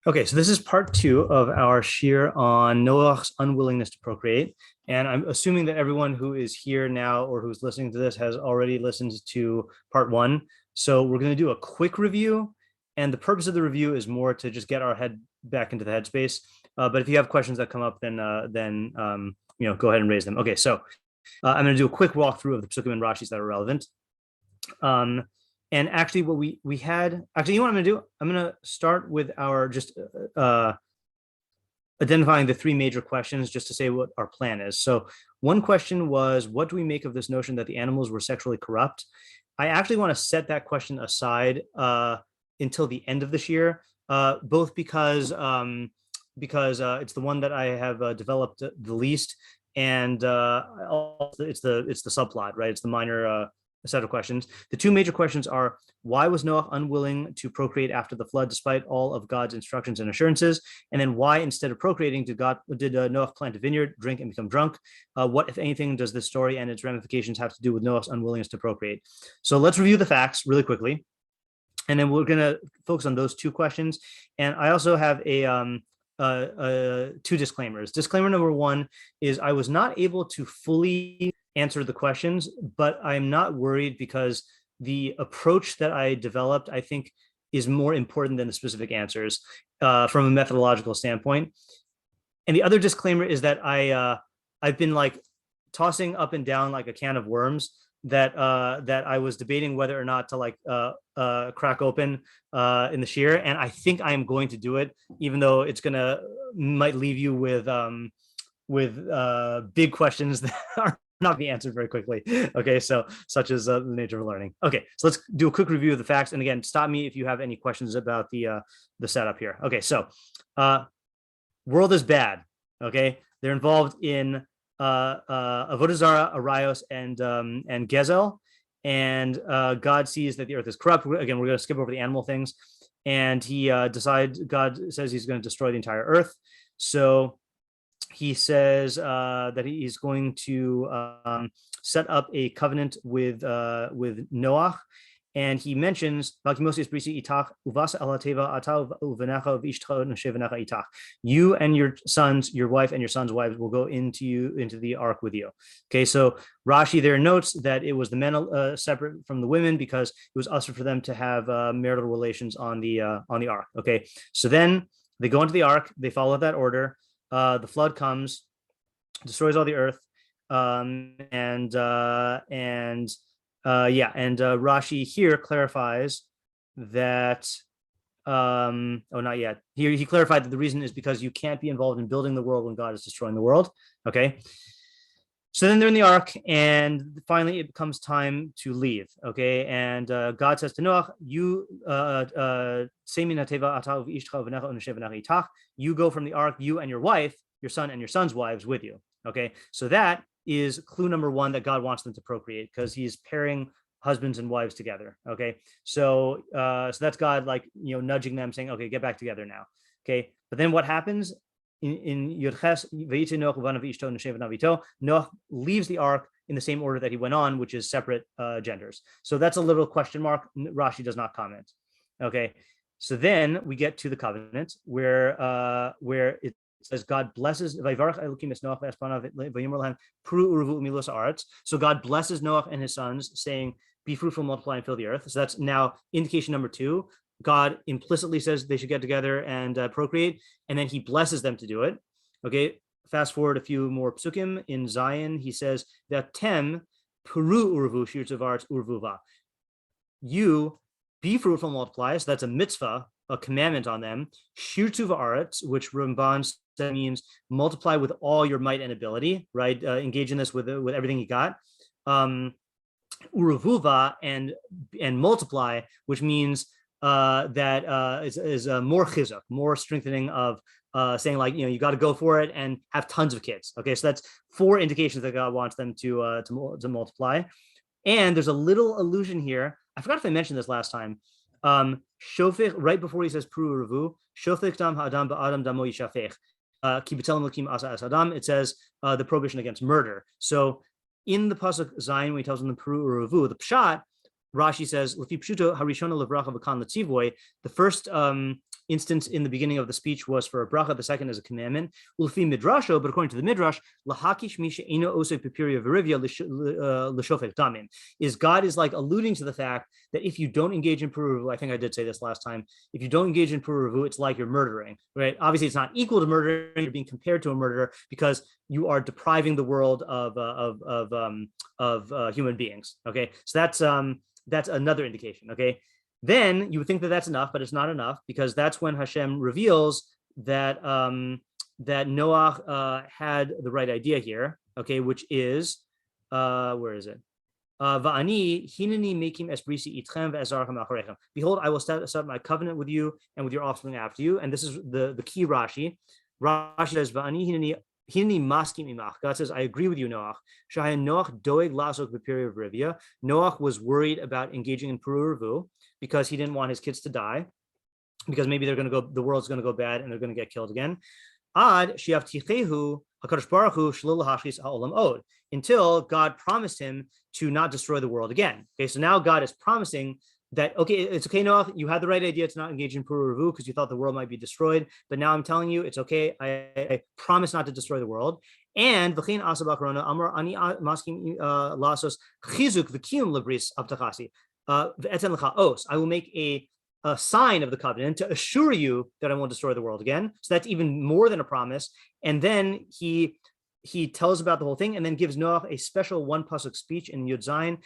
Okay, so this is part two of our shiur on Noach's unwillingness to procreate. And I'm assuming that everyone who is here now or who's listening to this has already listened to part one. So we're going to do a quick review. And the purpose of the review is more to just get our head back into the headspace. But if you have questions that come up, then go ahead and raise them. Okay, so I'm going to do a quick walkthrough of the psukim and Rashis that are relevant. And actually, what we had actually, you know what I'm going to do? I'm going to start with our just identifying the three major questions just to say what our plan is. So one question was, what do we make of this notion that the animals were sexually corrupt? I actually want to set that question aside until the end of this year, both because it's the one that I have developed the least, and it's the subplot, right? It's the minor set of questions. The two major questions are, why was Noach unwilling to procreate after the flood despite all of God's instructions and assurances? And then why, instead of procreating, did Noach plant a vineyard, drink, and become drunk? What, if anything, does this story and its ramifications have to do with Noach's unwillingness to procreate? So let's review the facts really quickly, and then we're going to focus on those two questions. And I also have two disclaimers. Disclaimer number one is I was not able to fully answer the questions, but I'm not worried because the approach that I developed, I think, is more important than the specific answers from a methodological standpoint. And the other disclaimer is that I've been like tossing up and down like a can of worms that I was debating whether or not to crack open in the shiur, and I think I am going to do it, even though it's might leave you with big questions that are not be answered very quickly. Okay, so such is the nature of learning. Okay, so let's do a quick review of the facts, and again, stop me if you have any questions about the setup here. Okay, so world is bad. Okay, they're involved in avodah zarah, arayos, and gezel, and God sees that the earth is corrupt. Again, we're going to skip over the animal things, and God says he's going to destroy the entire earth. So he says that he's going to set up a covenant with Noach, and he mentions you and your sons, your wife and your sons' wives will go into the ark with you. Okay, so Rashi there notes that it was the men separate from the women because it was usher for them to have marital relations on the ark. Okay, so then they go into the ark, they follow that order. The flood comes, destroys all the earth, and Rashi here clarifies that. Not yet. Here he clarified that the reason is because you can't be involved in building the world when God is destroying the world. Okay. So then they're in the ark, and finally it becomes time to leave. Okay, and God says to Noach, you go from the ark, you and your wife, your son and your son's wives with you. Okay, so that is clue number one, that God wants them to procreate because he's pairing husbands and wives together. Okay, so that's God nudging them, saying, okay, get back together now. Okay, but then what happens? In Yudches, Noach leaves the ark in the same order that he went on, which is separate genders. So that's a little question mark. Rashi does not comment. Okay, so then we get to the covenant where it says God blesses. So God blesses Noach and his sons, saying, "Be fruitful, multiply, and fill the earth." So that's now indication number two. God implicitly says they should get together and procreate, and then he blesses them to do it. Okay, fast forward a few more psukim. In Zion, he says that tem puru urvu shirtzavarts urvuva. You be fruitful, multiply. So that's a mitzvah, a commandment on them. Shirtuva aretz, which Ramban means multiply with all your might and ability. Right, engage in this with everything you got. Uruvuva and multiply, which means that is more chizuk, more strengthening of saying you got to go for it and have tons of kids. Okay, so that's four indications that God wants them to multiply. And there's a little allusion here. I forgot if I mentioned this last time. Shofech, right before he says pru revu, shofech dam ha'adam ba'adam damo yishafech. Kibitzelim lakim asa as adam. It says the prohibition against murder. So in the pasuk Zion, when he tells them the pru revu, the pshat, Rashi says, the first instance in the beginning of the speech was for a bracha, the second is a commandment. Ulfi midrasho, but according to the midrash, lahakish misha ino osek pipiria verivia l'shofek damim, is God is like alluding to the fact that if you don't engage in peruvu, I think I did say this last time, if you don't engage in peruvu, it's like you're murdering, right? Obviously, it's not equal to murdering. You're being compared to a murderer because you are depriving the world of human beings. Okay, so that's another indication. Okay, then you would think that that's enough, but it's not enough, because that's when Hashem reveals that that Noach had the right idea here. Okay, which is where is it? Va'ani hineni mekim es brisi itchem ve'ezarchem acharechem. Behold, I will set up my covenant with you and with your offspring after you. And this is the key Rashi. Rashi says, Va'ani hineni maskim imach. God says, I agree with you, Noach. Shahayan Noach doeg lasok b'piri v'rivia. Noach was worried about engaging in peru because he didn't want his kids to die, because maybe the world's going to go bad and they're going to get killed again. Ad shiavtichehu HaKadosh Baruch Hu shelo lahashchis ha'olam od, until God promised him to not destroy the world again. Okay, so now God is promising that, okay, it's okay, Noach, you had the right idea to not engage in peru because you thought the world might be destroyed, but now I'm telling you it's okay. I promise not to destroy the world. And v'chein asa b'akarona amar ani maskim lasos chizuk v'kiyum lebris abtachasi v'eten lecha os. I will make a sign of the covenant to assure you that I won't destroy the world again. So that's even more than a promise. And then he tells about the whole thing, and then gives Noach a special one pasuk speech in Yud Zayin.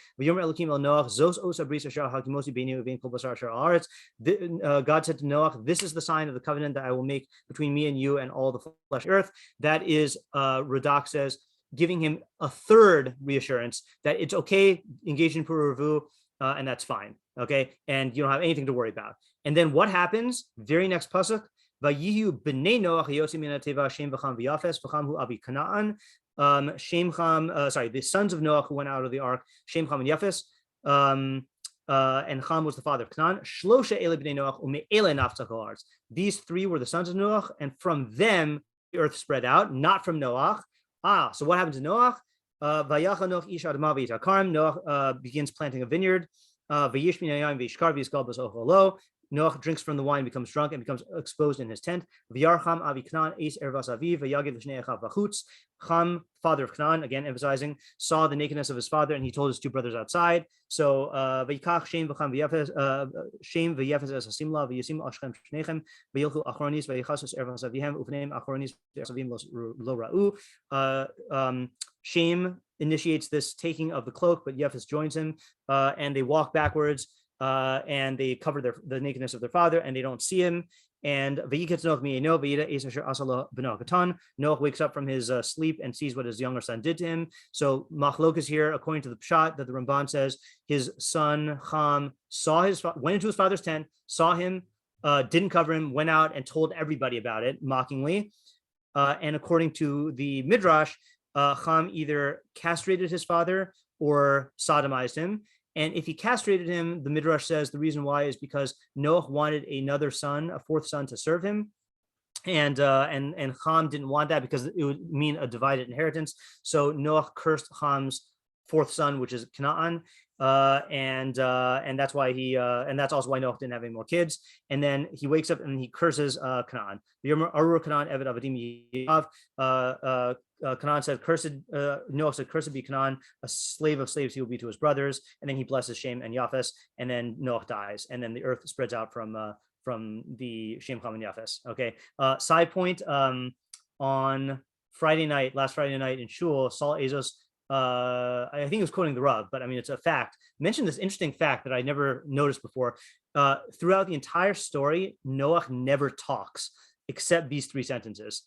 God said to Noach, this is the sign of the covenant that I will make between me and you and all the flesh earth. That is, Radak says, giving him a third reassurance that it's okay, engage in peru, and that's fine. Okay, and you don't have anything to worry about. And then what happens? Very next pasuk. Vayihu b'nei Noach yotzi min hateva Shem v'cham v'yafes v'cham hu abi Kanaan. The sons of Noach who went out of the ark, Shem, Cham, and Yafes, and Cham was the father of Canaan. Shlosha ele b'nei Noach u'me'ele naftzah kol haaretz. These three were the sons of Noach, and from them the earth spread out, not from Noach. So what happened to Noach? Vayacha Noach ish adama v'yitakar. Noach begins planting a vineyard. Vayish min hayam v'yishkar v'yiskal b'zoch lo. Noach drinks from the wine, becomes drunk, and becomes exposed in his tent. V'yarcham avi Canaan eis ervas aviv v'yagid l'shnei achav v'chutz. Cham, father of Canaan, again emphasizing, saw the nakedness of his father, and he told his two brothers outside. So v'yikach Shem v'cham v'yafes, Shem v'yafes es hasimla v'yisim ashchem shnechem v'yilchu achronis v'yichasos ervas avihem ufneim achronis v'yasavim lo ra'u. Shem initiates this taking of the cloak, but Yefes joins him, and they walk backwards. And they cover the nakedness of their father, and they don't see him. And Noach wakes up from his sleep and sees what his younger son did to him. So Machlok is here, according to the Pshat, that the Ramban says his son Cham went into his father's tent, saw him, didn't cover him, went out and told everybody about it mockingly. And according to the Midrash, Cham either castrated his father or sodomized him. And if he castrated him, the Midrash says the reason why is because Noach wanted another son, a fourth son, to serve him. And Cham didn't want that because it would mean a divided inheritance. So Noach cursed Cham's fourth son, which is Canaan. And that's why and that's also why Noach didn't have any more kids. And then he wakes up and he curses Canaan. Canaan said, Noach said, cursed be Canaan, a slave of slaves he will be to his brothers. And then he blesses Shem and Yafes, and then Noach dies. And then the earth spreads out from the Shem, Cham, and Yafes. Okay. Side point, on last Friday night in Shul, Saul Azos, I think he was quoting the Rav, but I mean, it's a fact, mentioned this interesting fact that I never noticed before. Throughout the entire story, Noach never talks except these three sentences.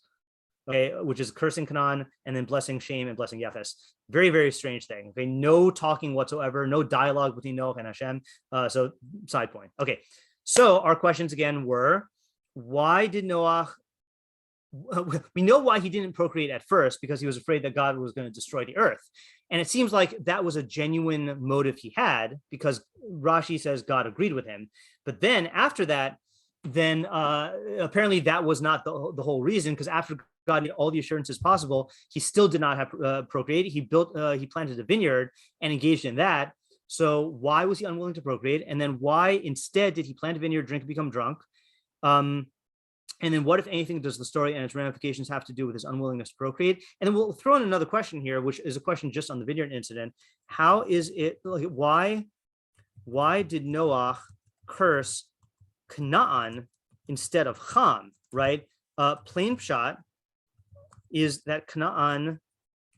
Okay, which is cursing Canaan and then blessing Shem and blessing Yafes. Very, very strange thing. Okay, no talking whatsoever, no dialogue between Noach and Hashem. So side point. Okay, so our questions again were, why did Noach, we know why he didn't procreate at first, because he was afraid that God was going to destroy the earth. And it seems like that was a genuine motive he had, because Rashi says God agreed with him. But then after that, then apparently that was not the whole reason, because after God made all the assurances possible, he still did not have procreated. He planted a vineyard and engaged in that. So why was he unwilling to procreate? And then why instead did he plant a vineyard, drink, and become drunk? And then what, if anything, does the story and its ramifications have to do with his unwillingness to procreate? And then we'll throw in another question here, which is a question just on the vineyard incident. How is it, like, why did Noach curse Canaan instead of Ham, right? Plain pshat is that Canaan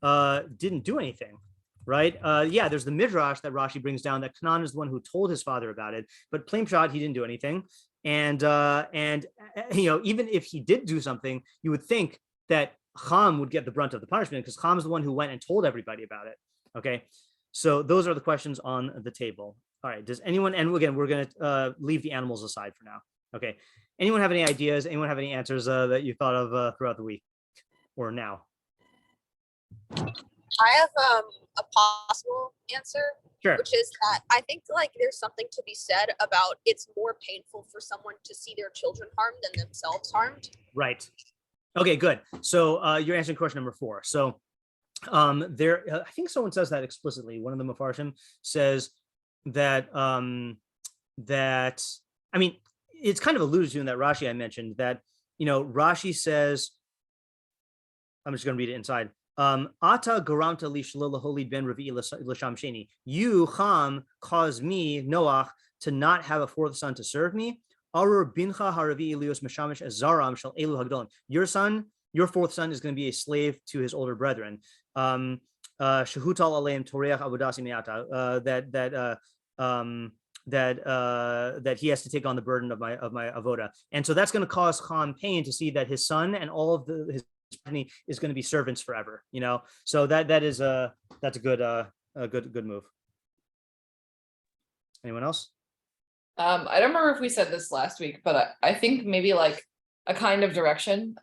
didn't do anything, right? Yeah, there's the midrash that Rashi brings down that Canaan is the one who told his father about it, but plain pshat, he didn't do anything. And even if he did do something, you would think that Ham would get the brunt of the punishment, because Ham is the one who went and told everybody about it. Okay, so those are the questions on the table. All right, does anyone, and again, we're going to leave the animals aside for now. Okay, anyone have any ideas? Anyone have any answers that you thought of throughout the week or now? I have a possible answer, sure, which is that I think like there's something to be said about it's more painful for someone to see their children harmed than themselves harmed. Right. Okay, good. So you're answering question number 4. So I think someone says that explicitly. One of the Mefarshim says that I mean, it's kind of alluded to in that Rashi I mentioned, that, Rashi says, I'm just going to read it inside. Ata garamta li shelo laholid ben revi'i l'sham sheni. You, Ham, caused me, Noach, to not have a fourth son to serve me. Arur bincha haravi'i lios meshamish ezaram shel elu hagdolim. Your fourth son is going to be a slave to his older brethren. Shehutal aleim toreach abudasi me'ata. That he has to take on the burden of my avoda, and so that's going to cause Ham pain to see that his son and all of his is going to be servants forever. So that's a good move. Anyone else? I don't remember if we said this last week, but I think maybe like a kind of direction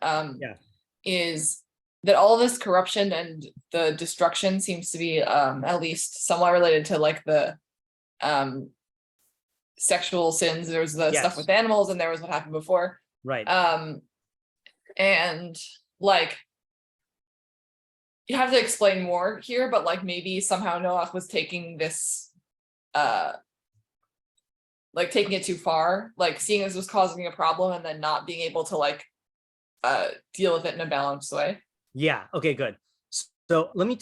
is that all this corruption and the destruction seems to be at least somewhat related to like the sexual sins. There was the stuff with animals, and there was what happened before. Right. And like you have to explain more here, but like maybe somehow Noach was taking this like taking it too far, like seeing this was causing a problem and then not being able to like deal with it in a balanced way. Yeah. Okay, good. So let me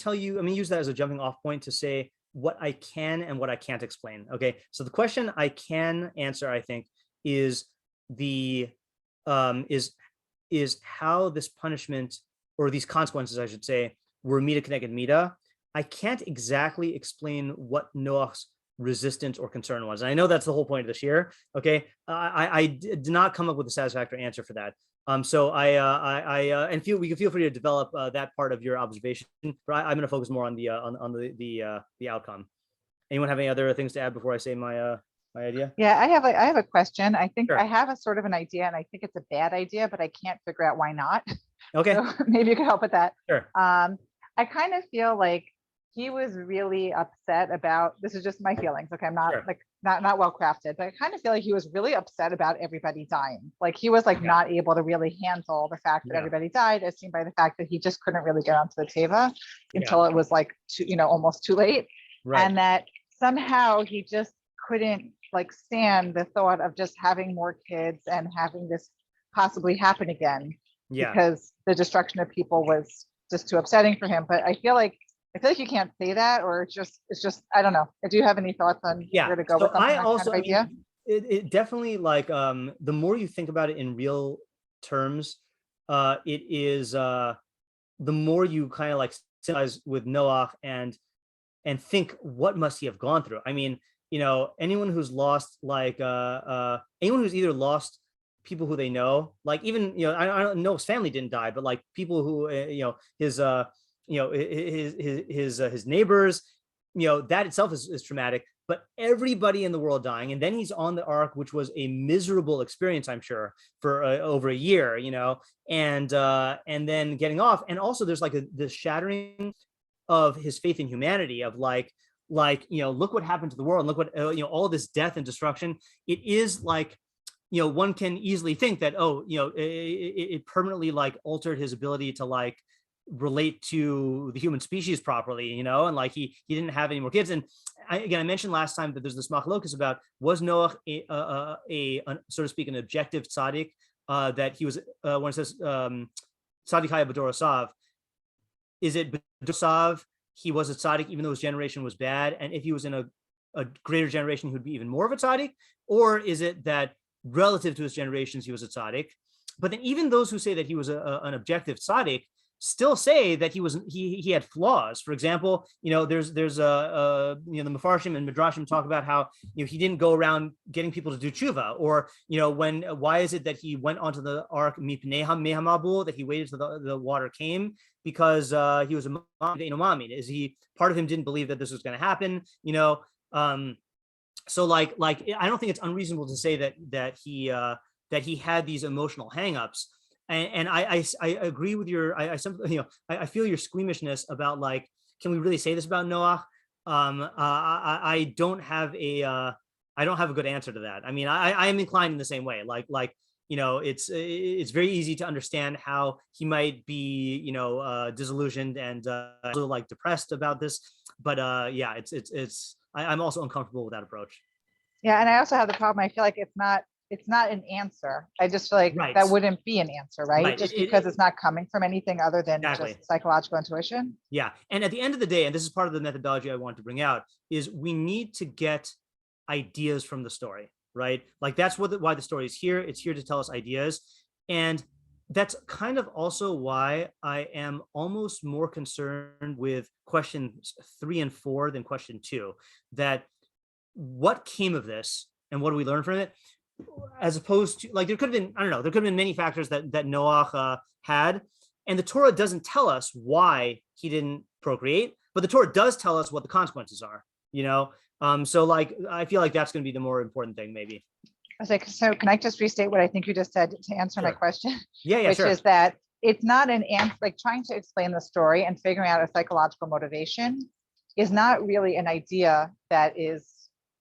use that as a jumping off point to say what I can and what I can't explain. Okay. So the question I can answer, I think, is is how this punishment, or these consequences, I should say, were mida connected mida. I can't exactly explain what Noach's resistance or concern was. And I know that's the whole point of this year. Okay. I did not come up with a satisfactory answer for that. So we can feel free to develop that part of your observation, but I'm going to focus more on the outcome. Anyone have any other things to add before I say my idea? Yeah, I have a question. I think Sure. I have a sort of an idea, and I think it's a bad idea, but I can't figure out why not. Okay. So maybe you could help with that. Sure. I kind of feel like he was really upset about, this is just my feelings. Okay, I'm not Sure. like not well crafted, but I kind of feel like he was really upset about everybody dying. Like he was like not able to really handle the fact that everybody died, as seen by the fact that he just couldn't really get onto the teva until it was like almost too late. Right. And that somehow he just couldn't like stand the thought of just having more kids and having this possibly happen again, because the destruction of people was just too upsetting for him. But I feel like you can't say that, or it's just I don't know. Do you have any thoughts on where to go with something like that kind of idea? It definitely, like, the more you think about it in real terms, it is the more you kind of like sympathize with Noach and think, what must he have gone through? I mean, anyone who's lost, like anyone who's either lost people who they know, like even I don't know, his family didn't die, but like people who his neighbors, that itself is traumatic. But everybody in the world dying, and then he's on the ark, which was a miserable experience, I'm sure, for over a year, and then getting off, and also there's like the shattering of his faith in humanity, of like look what happened to the world, and look what all this death and destruction. It is like, one can easily think that it permanently like altered his ability to like relate to the human species properly, and like he didn't have any more kids. And I mentioned last time that there's this machlokus about, was Noach a so to speak, an objective tzaddik, that he was, when it says tzaddik haya b'dorasav, is it b'dorasav he was a tzaddik even though his generation was bad, and if he was in a greater generation he would be even more of a tzaddik, or is it that relative to his generations he was a tzaddik? But then even those who say that he was an objective tzaddik still say that he had flaws. For example, there's the Mefarshim and Midrashim talk about how he didn't go around getting people to do tshuva, or why is it that he went onto the ark mipnei hamabul, that he waited till the water came, because he was a mamid. Is he, part of him didn't believe that this was going to happen? So like I don't think it's unreasonable to say that he had these emotional hangups. And I agree with I feel your squeamishness about, like, can we really say this about Noach? I don't have a good answer to that. I mean, I am inclined in the same way. It's very easy to understand how he might be disillusioned and a little like depressed about this. But I'm also uncomfortable with that approach. Yeah, and I also have the problem. I feel like it's not an answer. I just feel like that wouldn't be an answer, right? Just because it's not coming from anything other than just psychological intuition. Yeah. And at the end of the day, and this is part of the methodology I want to bring out, is we need to get ideas from the story, right? Like that's why the story is here. It's here to tell us ideas. And that's kind of also why I am almost more concerned with questions 3 and 4 than question 2, that what came of this and what do we learn from it? As opposed to, like, there could have been many factors that Noach had, and the Torah doesn't tell us why he didn't procreate, but the Torah does tell us what the consequences are, so like I feel like that's going to be the more important thing, maybe. I was like, so can I just restate what I think you just said to answer my question? Yeah, which is that it's not an answer. Like, trying to explain the story and figuring out a psychological motivation is not really an idea that is.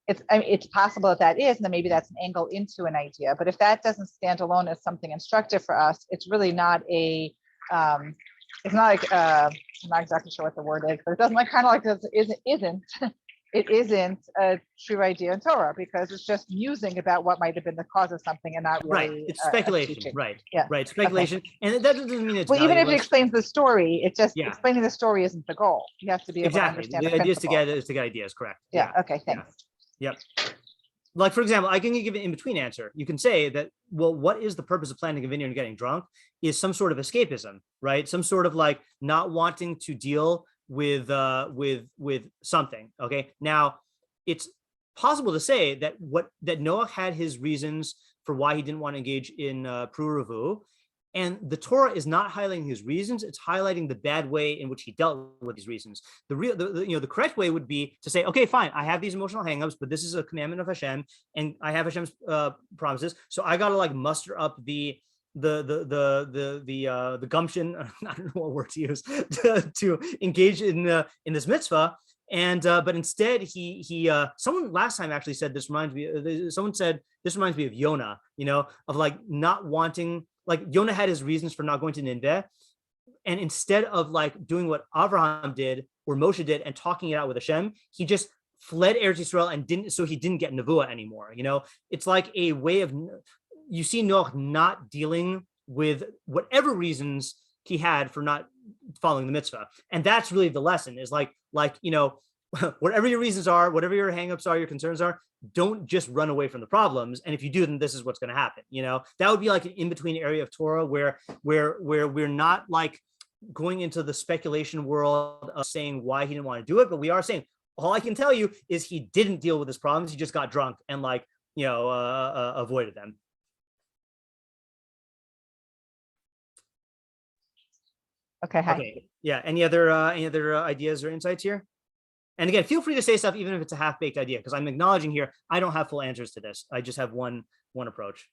It's possible that is, and then maybe that's an angle into an idea. But if that doesn't stand alone as something instructive for us, it's really not it's not like, I'm not exactly sure what the word is, but it doesn't it isn't a true idea in Torah, because it's just musing about what might have been the cause of something and not really. Right, it's speculation, right? Yeah, right, speculation, okay. And that doesn't mean it's. Well, even if it explains the story, it just explaining the story isn't the goal. You have to be able to understand the idea is to get ideas, correct? Yeah. Okay. Thanks. Yep. Like, for example, I can give an in-between answer. You can say that, well, what is the purpose of planting a vineyard and getting drunk? Is some sort of escapism, right? Some sort of like not wanting to deal with something. Okay. Now, it's possible to say that Noach had his reasons for why he didn't want to engage in pruruvu, and the Torah is not highlighting his reasons; it's highlighting the bad way in which he dealt with these reasons. The correct way would be to say, okay, fine, I have these emotional hangups, but this is a commandment of Hashem, and I have Hashem's promises, so I got to like muster up the gumption, I don't know what word to use, to engage in this mitzvah. And but instead he someone last time actually said, someone said this reminds me of Yonah, of like not wanting. Like, Yonah had his reasons for not going to Nineveh, and instead of like doing what Abraham did or Moshe did and talking it out with Hashem, he just fled Eretz Yisrael and he didn't get Nevuah anymore. It's like a way of, you see Noach not dealing with whatever reasons he had for not following the mitzvah, and that's really the lesson. Is like whatever your reasons are, whatever your hangups are, your concerns are, don't just run away from the problems. And if you do, then this is what's going to happen. That would be like an in-between area of Torah where we're not like going into the speculation world of saying why he didn't want to do it, but we are saying, all I can tell you is he didn't deal with his problems. He just got drunk and avoided them. Okay. Hi. Okay. Yeah. Any other ideas or insights here? And again, feel free to say stuff, even if it's a half-baked idea, because I'm acknowledging here, I don't have full answers to this. I just have one approach.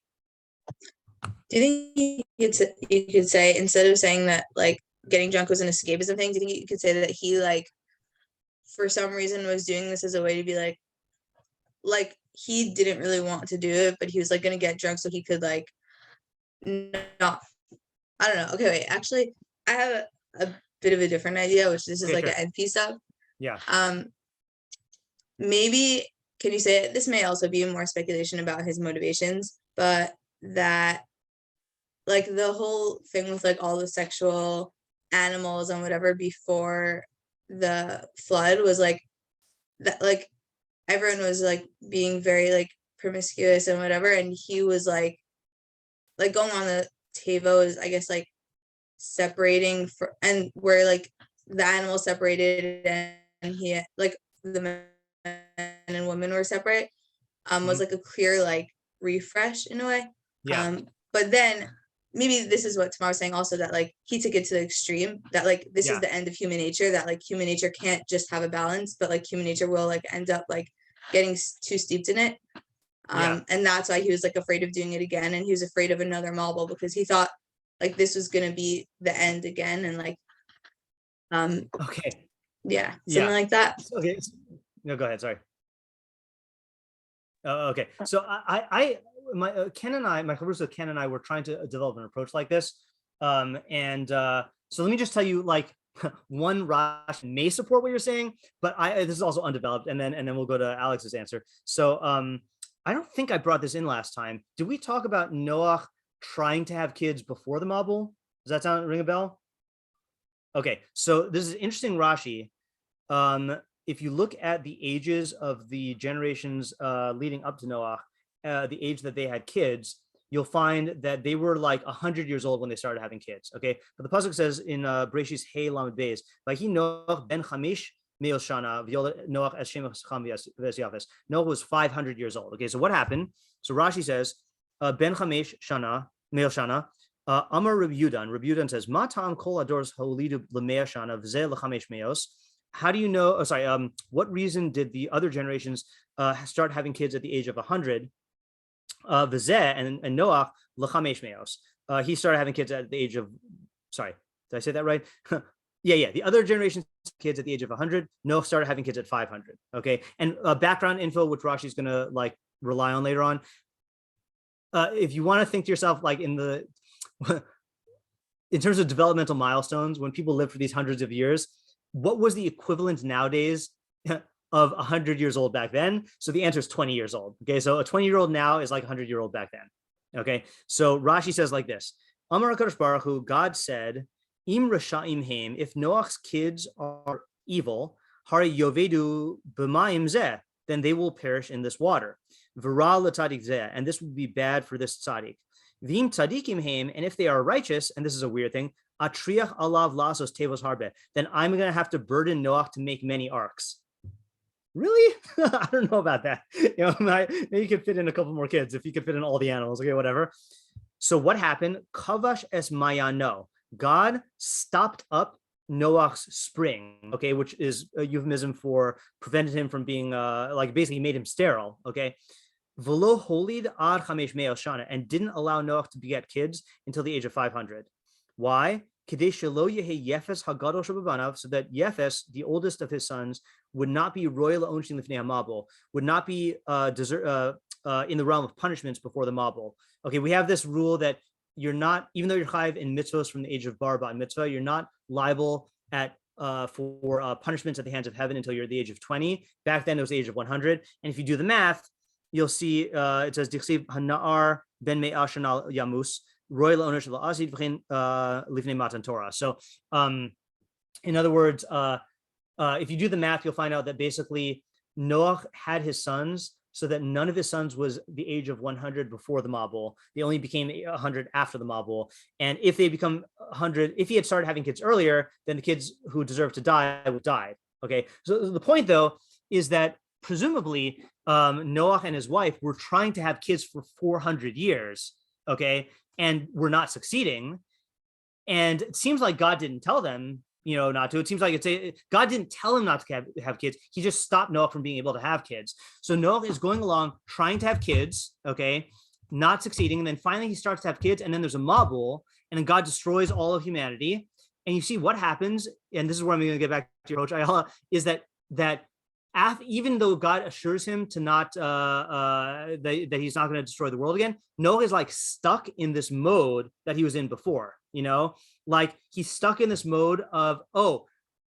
Do you think you could say, instead of saying that like getting drunk was an escapism thing, do you think you could say that he like for some reason was doing this as a way to be like he didn't really want to do it, but he was like going to get drunk so he could like not, I don't know. Okay, wait, actually I have bit of a different idea, which this is Okay, like sure. an end piece of. Yeah. Maybe, can you say, this may also be more speculation about his motivations, but that like the whole thing with like all the sexual animals and whatever before the flood was like that, like everyone was like being very like promiscuous and whatever, and he was like going on the tavo is, I guess, like separating for, and where like the animals separated and he like the men and women were separate, was like a clear like refresh in a way. Yeah. But then maybe this is what Tamar was saying also, that like he took it to the extreme, that like this is the end of human nature, that like human nature can't just have a balance, but like human nature will like end up like getting too steeped in it. And that's why he was like afraid of doing it again, and he was afraid of another Malbal because he thought like this was gonna be the end again, and like Okay. something like that. Okay. No, go ahead. Sorry. Okay. So Ken and I, my Charusa Ken and I were trying to develop an approach like this. So let me just tell you, like, one Rash may support what you're saying, but this is also undeveloped, and then we'll go to Alex's answer. So I don't think I brought this in last time. Did we talk about Noach trying to have kids before the Mabul? Does that ring a bell? Okay, so this is interesting, Rashi. If you look at the ages of the generations leading up to Noach, the age that they had kids, you'll find that they were like 100 years old when they started having kids. Okay, but the pasuk says in Breshis Hey Lamed Beis, "Vahi Noach ben Chamish me'il shana v'yoled Noach es Shem Cham v'Yafes." Noach was 500 years old. Okay, so what happened? So Rashi says, "Ben Chamish shana me'il shana." Amar Reb Yudan says, "Ma ta'am kol adors holidu l'mea shana v'zeh l'chamesh meos." How do you know? What reason did the other generations start having kids at the age of 100? V'zeh and Noach l'chamesh meos. He started having kids at the age of, sorry, did I say that right? Yeah. The other generations kids at the age of 100. Noach started having kids at 500. Okay, and background info, which Rashi's gonna like rely on later on. If you want to think to yourself, like in terms of developmental milestones, when people live for these hundreds of years, what was the equivalent nowadays of 100 years old back then? So the answer is 20 years old. Okay, so a 20-year-old now is like a 100-year-old back then. Okay, so Rashi says like this: Amar HaKadosh Baruch Hu, God said, "Im Rasha'im Haim, if Noach's kids are evil, Hari Yovedu b'mayim zeh, then they will perish in this water. V'ra l'tzadik zeh, and this would be bad for this tzaddik. V'im tzadikim haim, and if they are righteous, and this is a weird thing, atriach alav lasos tevos harbe, then I'm going to have to burden Noach to make many arks." Really? I don't know about that. Maybe you could fit in a couple more kids if you could fit in all the animals. Okay, whatever. So what happened? Kavash es mayano. God stopped up Noach's spring, okay, which is a euphemism for prevented him from being like basically made him sterile, okay. V'lo holid ad chamesh me'el shana, and didn't allow Noach to beget kids until the age of 500. Why? Kedei shelo yehe Yefes hagadol shebabanav, so that Yefes, the oldest of his sons, would not be royal onshin lifnei hamabul, would not be in the realm of punishments before the mabul. Okay, we have this rule that you're not, even though you're chayiv in mitzvahs from the age of bar bat mitzvah, you're not liable for punishments at the hands of heaven until you're at the age of 20. Back then it was the age of 100. And if you do the math, you'll see it says Dichsiv Hanar ben Me'ah Shana Yamus Royal Ownership La'azid V'chein Livnei Matan Torah. So in other words, if you do the math, you'll find out that basically Noach had his sons so that none of his sons was the age of 100 before the Mabul. They only became 100 after the Mabul. And if they become 100, if he had started having kids earlier, then the kids who deserved to die would die. Okay. So the point, though, is that presumably Noach and his wife were trying to have kids for 400 years. Okay. And were not succeeding. And it seems like God didn't tell them, not to. It seems like God didn't tell him not to have kids. He just stopped Noach from being able to have kids. So Noach is going along trying to have kids, okay, not succeeding. And then finally he starts to have kids. And then there's a Mabul, and then God destroys all of humanity. And you see what happens. And this is where I'm going to get back to your approach, Ayala, is that even though God assures him to not that he's not going to destroy the world again, Noah is like stuck in this mode that he was in before, like he's stuck in this mode of, oh,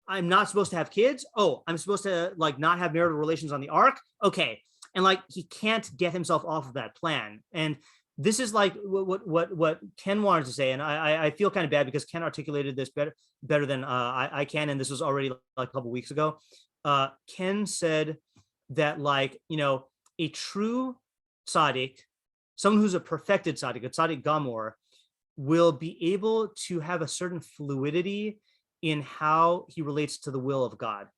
I'm not supposed to have kids. Oh, I'm supposed to like not have marital relations on the ark. Okay. And like he can't get himself off of that plan. And this is like what Ken wanted to say. And I feel kind of bad because Ken articulated this better than I can. And this was already like a couple weeks ago. Ken said that like, a true tzaddik, someone who's a perfected tzaddik, a tzaddik gamor, will be able to have a certain fluidity in how he relates to the will of God.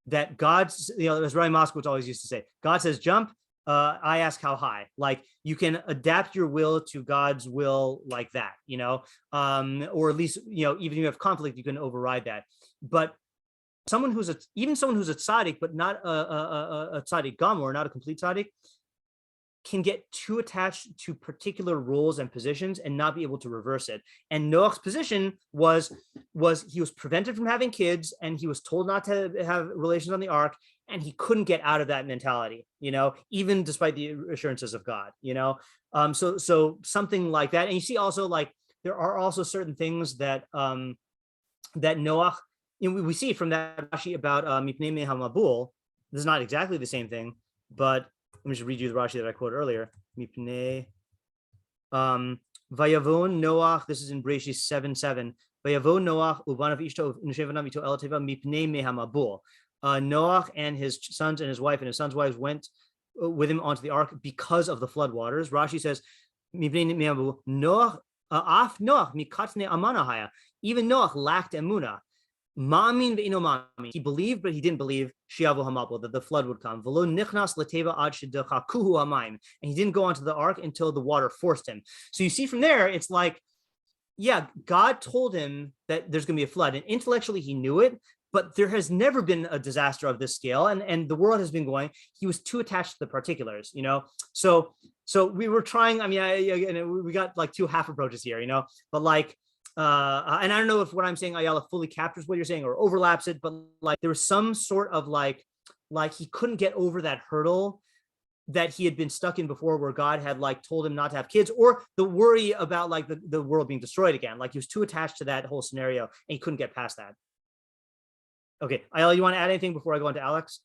That God's, as Rabbi Moskowitz always used to say, God says jump, I ask how high. Like you can adapt your will to God's will like that, or at least, even if you have conflict, you can override that. But someone who's a tzaddik, but not a tzaddik gamor, not a complete tzaddik, can get too attached to particular roles and positions and not be able to reverse it. And Noach's position was he was prevented from having kids and he was told not to have relations on the ark, and he couldn't get out of that mentality, even despite the assurances of God, so something like that. And you see also like there are also certain things that that Noach, we see from that Rashi about Mipnei Mehamabul. This is not exactly the same thing, but let me just read you the Rashi that I quoted earlier. Mipnei Vayavon Noach. This is in Breshis 7:7. Vayavon Noach ubanav ishto neshevanav ito el teva mipnei mehamabul. Noach and his sons and his wife and his sons' wives went with him onto the ark because of the flood waters. Rashi says mipnei mehamabul. Noach af Noach mikatne amanahaya. Even Noach lacked emunah. Ma'amin ve'ino ma'amin. He believed, but he didn't believe shi'avo hamabul, that the flood would come. V'lo nichnas l'teva ad shedachakuhu hamayim. And he didn't go onto the ark until the water forced him. So you see from there, it's like, yeah, God told him that there's going to be a flood, and intellectually he knew it, but there has never been a disaster of this scale, and the world has been going. He was too attached to the particulars, So we were trying. I mean, we got like two half approaches here, but like. And I don't know if what I'm saying, Ayala, fully captures what you're saying or overlaps it, but like there was some sort of like he couldn't get over that hurdle that he had been stuck in before, where God had like told him not to have kids, or the worry about like the world being destroyed again. Like he was too attached to that whole scenario and he couldn't get past that. Okay, Ayala, you want to add anything before I go into Alex?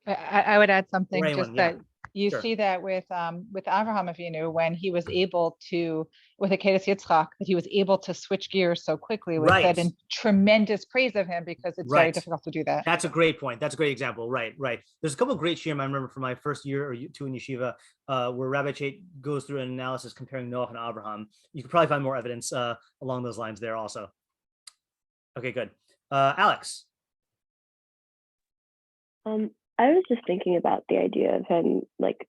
I would add something, anyone, just that you sure. see that with Avraham Avinu, when he was able to, with Akedas Yitzchak, that he was able to switch gears so quickly, was said in tremendous praise of him, because it's very difficult to do that. That's a great point. That's a great example. Right. There's a couple of great shiurim I remember from my first year or two in yeshiva, where Rabbi Chait goes through an analysis comparing Noach and Abraham. You could probably find more evidence along those lines there also. Okay, good. Alex. I was just thinking about the idea of him like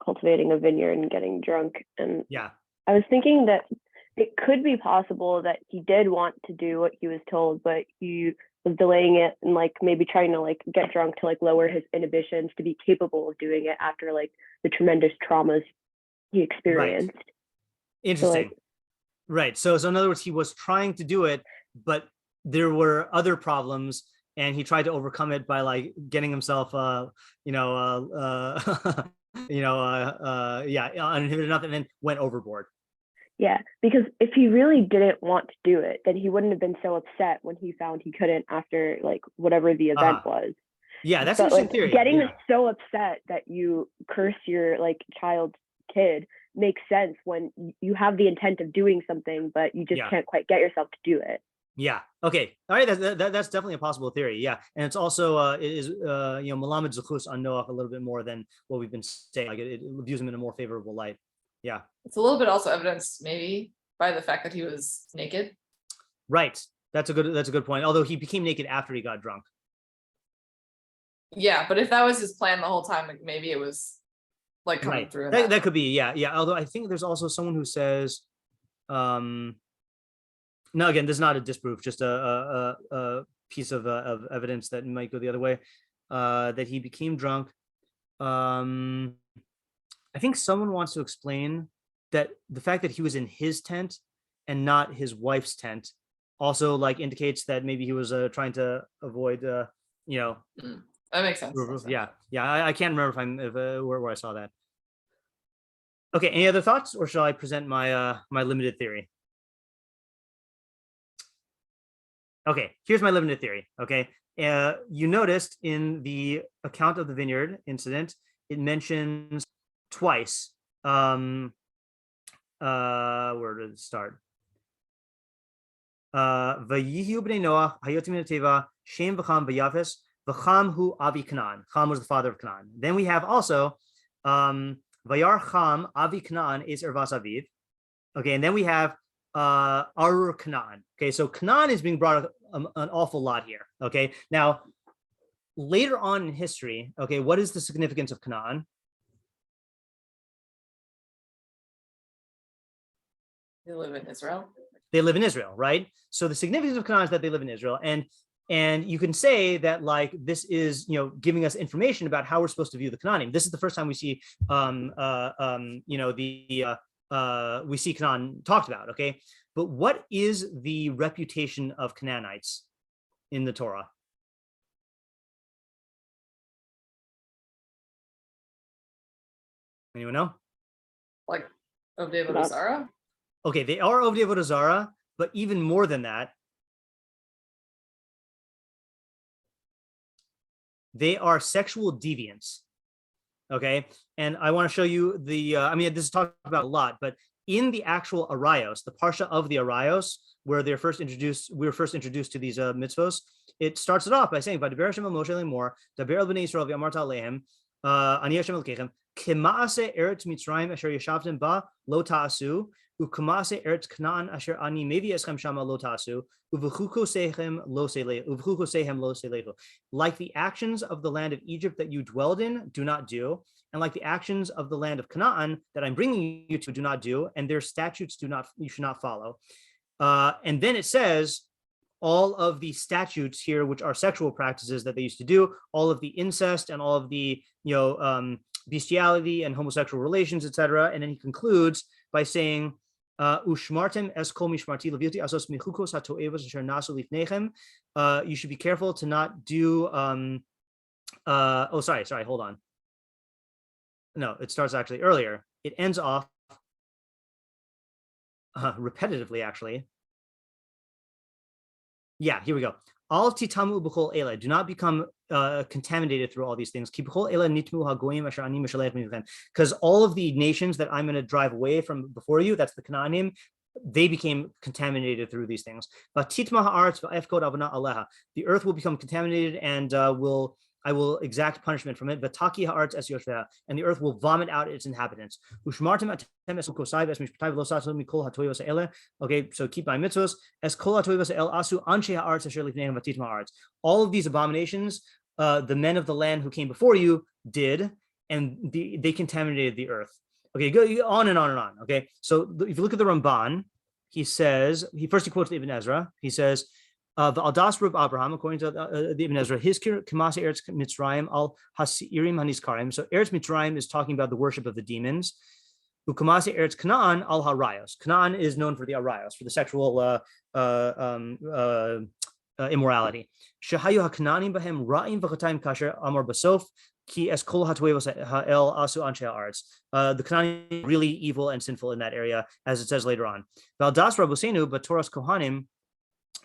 cultivating a vineyard and getting drunk. And yeah, I was thinking that it could be possible that he did want to do what he was told, but he was delaying it and like maybe trying to like get drunk to like lower his inhibitions to be capable of doing it after like the tremendous traumas he experienced. Right. Interesting. So, like, right. So in other words, he was trying to do it, but there were other problems, and he tried to overcome it by like getting himself, uninhibited enough, and then went overboard. Yeah, because if he really didn't want to do it, then he wouldn't have been so upset when he found he couldn't after like whatever the event was. Yeah, that's an interesting theory. Getting so upset that you curse your like child's kid makes sense when you have the intent of doing something, but you just can't quite get yourself to do it. Yeah. Okay. All right. That's definitely a possible theory. Yeah. And it's also it is Malamed Zuchus on Noach a little bit more than what we've been saying. Like it views him in a more favorable light. Yeah. It's a little bit also evidenced maybe by the fact that he was naked. Right. That's a good point. Although he became naked after he got drunk. Yeah, but if that was his plan the whole time, like maybe it was like coming through. That could be. Yeah. Yeah. Although I think there's also someone who says, no, again, this is not a disproof, just a piece of evidence that might go the other way, that he became drunk. I think someone wants to explain that the fact that he was in his tent and not his wife's tent also like indicates that maybe he was trying to avoid, That makes sense. Yeah. I can't remember where I saw that. Okay. Any other thoughts, or shall I present my my limited theory? Okay. Here's my limited theory. Okay. You noticed in the account of the vineyard incident, it mentions twice. Where did it start? Vayihu bnei Noach hayotim min hateva Shem v'Cham v'Yafes v'Cham hu Avi Canaan. Cham was the father of Canaan. Then we have also Vayar Cham Avi Canaan is Ervas Aviv. Okay, and then we have Arur Canaan. Okay, so Canaan is being brought up an awful lot here. Okay, now later on in history, okay, what is the significance of Canaan? They live in Israel. They live in Israel, right? So the significance of Canaan is that they live in Israel, and you can say that like this is giving us information about how we're supposed to view the Canaanim. This is the first time we see we see Canaan talked about. Okay, but what is the reputation of Canaanites in the Torah? Anyone know? Like Ovdei Avodah Zarah? Okay, they are Ovdei Avodah Zarah, but even more than that, they are sexual deviants. Okay, and I want to show you the. This is talked about a lot, but in the actual Arayos, the parsha of the Arayos, where we were first introduced to these mitzvos, it starts it off by saying, "V'daber Hashem Moshe lemor, daber el bnei Yisrael v'amarta alehem, ani Hashem elokechem, k'maaseh eretz Mitzrayim asher yashavtem ba lo ta'asu." Ukamase eretz Canaan asher ani mevi eschem shama lo tasu uvchukosehem lo selehu. Like the actions of the land of Egypt that you dwelled in, do not do, and like the actions of the land of Canaan that I'm bringing you to, do not do, and their statutes you should not follow. And then it says all of the statutes here, which are sexual practices that they used to do, all of the incest and all of the bestiality and homosexual relations, etc. And then he concludes by saying, Ushmartem es kol mishmarti levilti asos mechukos hatoevos asher nasu lifnechem. You should be careful to not do. Sorry. Hold on. No, it starts actually earlier. It ends off repetitively, actually. Yeah, here we go. Al titamu b'chol ela. Do not become contaminated through all these things. Because all of the nations that I'm going to drive away from before you, that's the Canaanim, they became contaminated through these things. The earth will become contaminated, and I will exact punishment from it. And the earth will vomit out its inhabitants. Okay, so keep my mitzvos. All of these abominations, the men of the land who came before you did, and they contaminated the earth. Okay, go on and on and on. Okay, so if you look at the Ramban, he quotes the Ibn Ezra. He says, the Aldas Rub Abraham, according to the Ibn Ezra, his Kamase Eretz Mitzrayim al Hasirim Haniskarim. So Eretz Mitzrayim is talking about the worship of the demons. Ukamase Eretz Canaan al Harayos. Canaan is known for the Arayos, for the sexual immorality. Shahayu HaKananim Bahem Ra'im V'Chatayim Kasher Amar Basof Ki Es Kol HaTuevos Ha'el Asu Anshe Ha'aretz. The Canaanim are really evil and sinful in that area, as it says later on. Valdas Rabosenu, but Torah's Kohanim,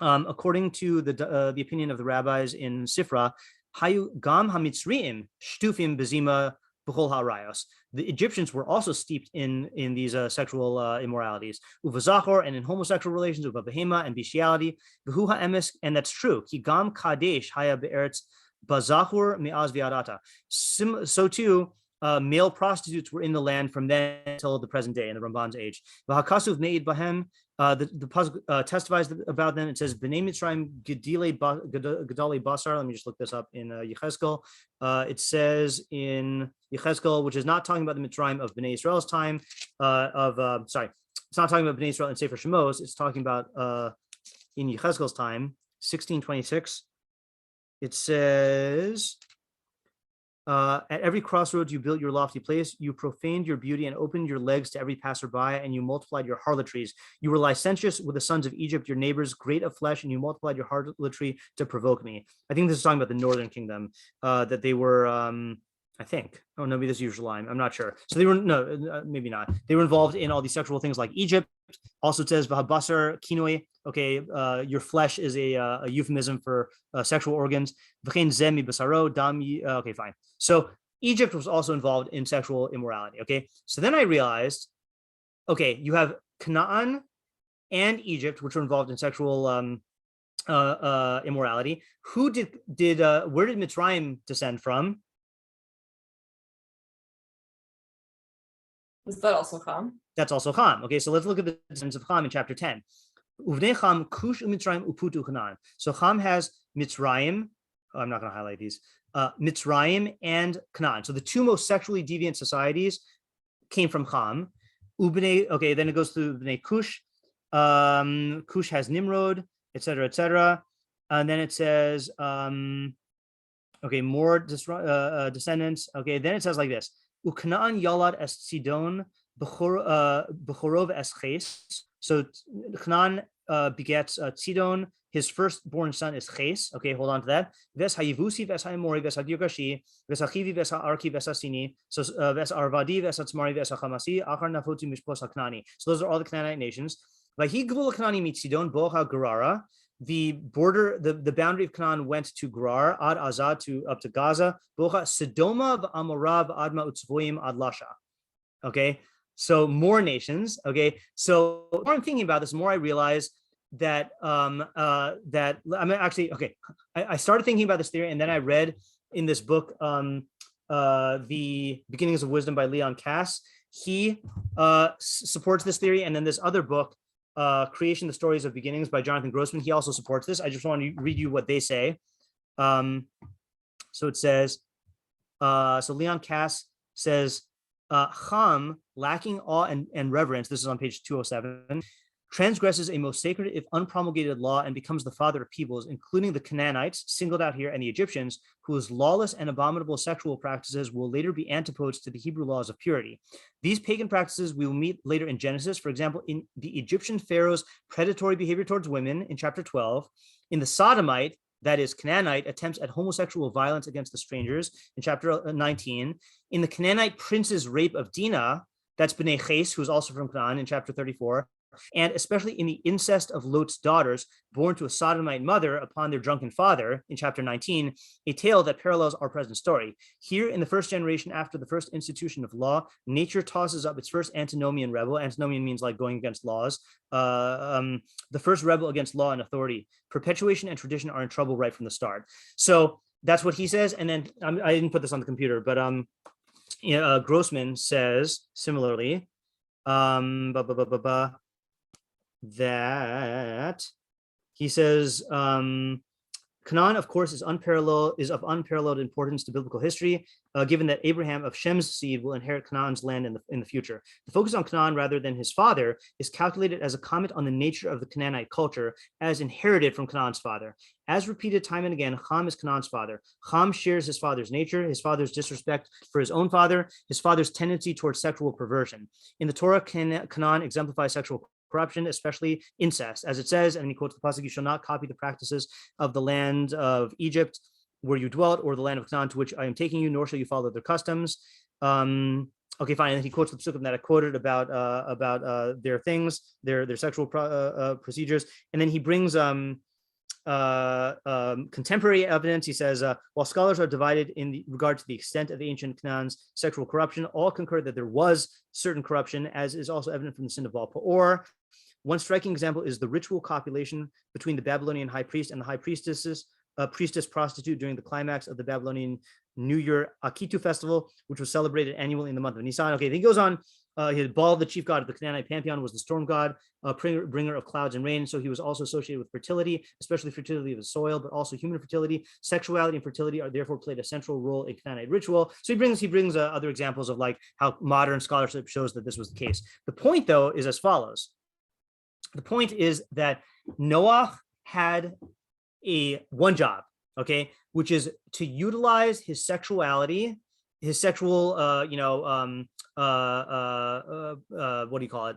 according to the opinion of the rabbis in Sifra, Hayu Gam HaMitzriim Shtufim Bezima B'chol HaRayos. The Egyptians were also steeped in these sexual immoralities, uvazachor, and in homosexual relations, uvabehema, and bestiality, v'hu ha'emes, and that's true. Ki gam kadesh haya be'eretz bazachor me'az v'yadata. So too, male prostitutes were in the land from then until the present day, in the Ramban's age. V'hakasuv me'id bahem. The pasuk testifies about them. It says, "B'nei Mitzrayim gedale basar." Let me just look this up in Yechezkel. It says in Yechezkel, which is not talking about the Mitzrayim of Bnei Israel's time. It's not talking about Bnei Israel in Sefer Shemos. It's talking about in Yechezkel's time, 1626. It says, At every crossroads, you built your lofty place. You profaned your beauty and opened your legs to every passerby, and you multiplied your harlotries. You were licentious with the sons of Egypt, your neighbors, great of flesh, and you multiplied your harlotry to provoke me. I think this is talking about the northern kingdom, that they were, I think, oh, maybe this is Yerushalayim. I'm not sure. So they were, no, maybe not. They were involved in all these sexual things like Egypt. Also, it says, Vahabasar kinoi. Okay, your flesh is a euphemism for sexual organs. Okay, fine. So Egypt was also involved in sexual immorality. Okay, so then I realized, okay, you have Canaan and Egypt, which were involved in sexual immorality. Where did Mitzrayim descend from? Is that also Ham? That's also Ham. Okay, so let's look at the descendants of Ham in chapter 10. Uvnei Ham, Kush u'Mitzrayim uputu Canaan. So Ham has Mitzrayim. Oh, I'm not going to highlight these. Mitzrayim and Canaan. So the two most sexually deviant societies came from Ham. Okay, then it goes to Bnei Kush. Kush has Nimrod, etc., etc. And then it says, okay, more descendants. Okay, then it says like this. Ukanaan Yalad es Sidon, Bechorov es Ches. So Canaan begets Sidon. His firstborn son is Ches. Okay, hold on to that. Ves hayivusi, ves hayimori, ves hagirgashi, ves hachivi, ves ha'arki, ves hasini. So ves arvadi, ves hatzmari, ves hachamasi, achar nafotu mishpos haknani. So those are all the Canaanite nations. Vahi gvul Canani mit Sidon boha Gerara. The border, the boundary of Canaan went to Gerar, ad Azad, up to Gaza. Bocha Sodoma v'Amorah v'Adma utzvoim ad Lasha. Okay, so more nations. Okay, so the more I'm thinking about this, the more I realize that that I'm actually okay. I started thinking about this theory, and then I read in this book, The Beginnings of Wisdom by Leon Kass. He supports this theory, and then this other book, Creation, the Stories of Beginnings by Jonathan Grosman, he also supports this. I just want to read you what they say. So it says, so Leon Kass says, Ham, lacking awe and reverence, this is on page 207, transgresses a most sacred if unpromulgated law and becomes the father of peoples, including the Canaanites, singled out here, and the Egyptians, whose lawless and abominable sexual practices will later be antipodes to the Hebrew laws of purity. These pagan practices we will meet later in Genesis, for example, in the Egyptian pharaoh's predatory behavior towards women in chapter 12, in the Sodomite, that is Canaanite, attempts at homosexual violence against the strangers in chapter 19, in the Canaanite prince's rape of Dinah, that's Bnei Ches, who's also from Canaan in chapter 34, and especially in the incest of Lot's daughters born to a Sodomite mother upon their drunken father in chapter 19, a tale that parallels our present story. Here in the first generation after the first institution of law, nature tosses up its first antinomian rebel. Antinomian means like going against laws. The first rebel against law and authority. Perpetuation and tradition are in trouble right from the start. So that's what he says. And then I didn't put this on the computer, but Grosman says similarly, that he says Canaan, of course, is of unparalleled importance to biblical history, given that Abraham of Shem's seed will inherit Canaan's land in the future. The focus on Canaan rather than his father is calculated as a comment on the nature of the Canaanite culture as inherited from Canaan's father. As repeated time and again, Ham is Canaan's father. Ham shares his father's nature, his father's disrespect for his own father, his father's tendency towards sexual perversion. In the Torah, Canaan exemplifies sexual corruption, especially incest, as it says, and he quotes the pasuk, "You shall not copy the practices of the land of Egypt where you dwelt, or the land of Canaan to which I am taking you, nor shall you follow their customs." Okay, fine. And he quotes the pasuk that I quoted about their things, their sexual procedures, and then he brings contemporary evidence. He says, while scholars are divided in regard to the extent of ancient Canaan's sexual corruption, all concur that there was certain corruption, as is also evident from the sin of Baal Peor. One striking example is the ritual copulation between the Babylonian high priest and the high priestess prostitute during the climax of the Babylonian New Year Akitu festival, which was celebrated annually in the month of Nisan. Okay, then he goes on. Baal, the chief god of the Canaanite pantheon, was the storm god, bringer of clouds and rain. So he was also associated with fertility, especially fertility of the soil, but also human fertility. Sexuality and fertility are therefore played a central role in Canaanite ritual. So he brings other examples of like how modern scholarship shows that this was the case. The point, though, is as follows. The point is that Noach had one job. okay, which is to utilize his sexuality, his sexual, what do you call it?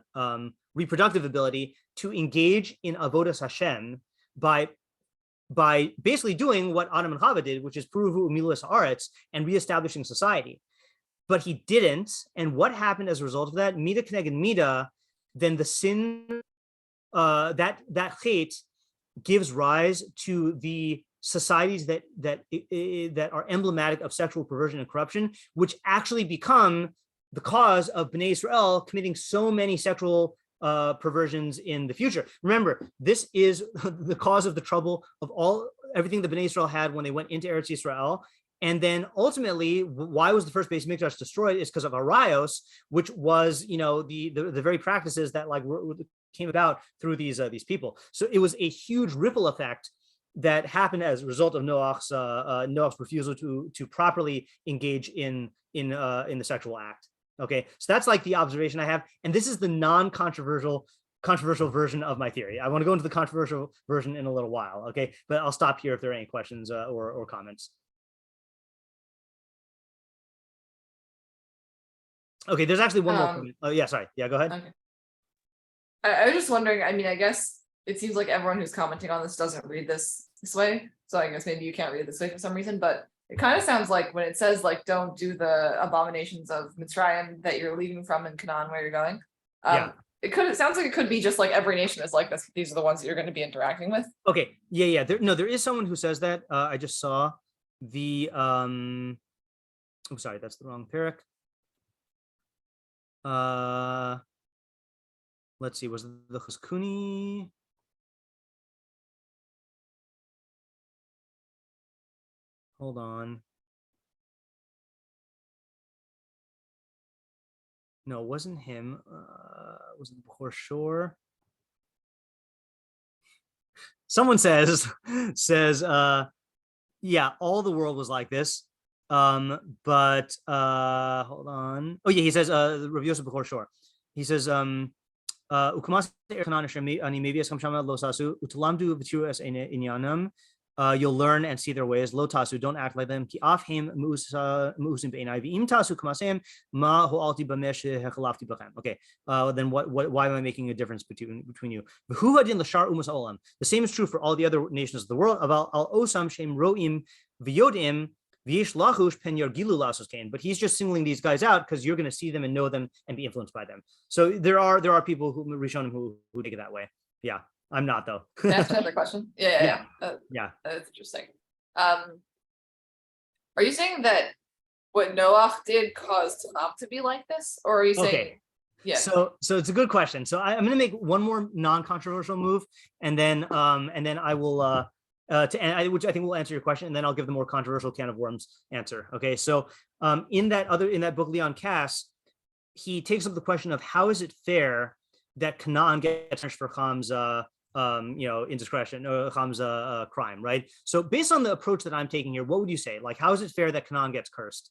Reproductive ability to engage in avodas Hashem by basically doing what Adam and Chava did, which is Puruvu Umilas Haaretz and reestablishing society. But he didn't. And what happened as a result of that? Mida Keneged Mida, then the sin, that hate gives rise to the societies that are emblematic of sexual perversion and corruption, which actually become the cause of Bnei Israel committing so many sexual perversions in the future. Remember, this is the cause of the trouble of everything the Bnei Israel had when they went into Eretz Israel. And then ultimately, why was the first Beis Mikdash destroyed? Is because of Arayos, which was, the very practices that came about through these people. So it was a huge ripple effect that happened as a result of Noach's refusal to properly engage in the sexual act. Okay, so that's like the observation I have, and this is the non-controversial version of my theory. I want to go into the controversial version in a little while. Okay, but I'll stop here if there are any questions or comments. Okay, there's actually one more comment. Oh yeah, sorry. Yeah, go ahead. Okay. I was just wondering, I mean, I guess it seems like everyone who's commenting on this doesn't read this way. So I guess maybe you can't read it this way for some reason, but it kind of sounds like when it says don't do the abominations of Mitzrayim that you're leaving from in Canaan where you're going. It sounds like it could be just every nation is like this. These are the ones that you're going to be interacting with. Okay. Yeah. There is someone who says that. I just saw the, I'm sorry, that's the wrong parak. Let's see, was the Chizkuni? Hold on. No, it wasn't him. Was it Bechor Shore? Someone says, yeah, all the world was like this. But hold on. Oh yeah, he says, Rav Yosef Bechor Shore. He says, you'll learn and see their ways. Lo tasu, don't act like them. Ki afhim meusim beinai v'im tasu k'masem ma ho'alti b'mesh hechalafti b'chem. Okay, then why am I making a difference between you? V'hu hadin l'shar umas olam. The same is true for all the other nations of the world. Aval al osam shem roim v'yodim v'yesh lachush pen yargilu lasos kain. But he's just singling these guys out because you're going to see them and know them and be influenced by them. So there are people who Rishonim who take it that way. Yeah. I'm not though. That's another question. Yeah. That's interesting. Are you saying that what Noach did caused Tanakh to be like this, or are you saying? Okay. Yeah. So it's a good question. So I'm going to make one more non-controversial move, and then I will which I think will answer your question, and then I'll give the more controversial can of worms answer. Okay. So in that book Leon Kass, he takes up the question of how is it fair that Canaan gets punished for Ham's indiscretion or Ham's crime, right? So based on the approach that I'm taking here, what would you say? How is it fair that Canaan gets cursed?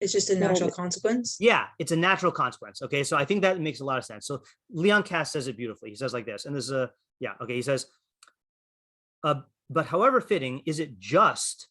It's just a natural consequence. Yeah, it's a natural consequence. Okay, so I think that makes a lot of sense. So Leon Kass says it beautifully. He says like this, and this is he says, but however fitting, is it just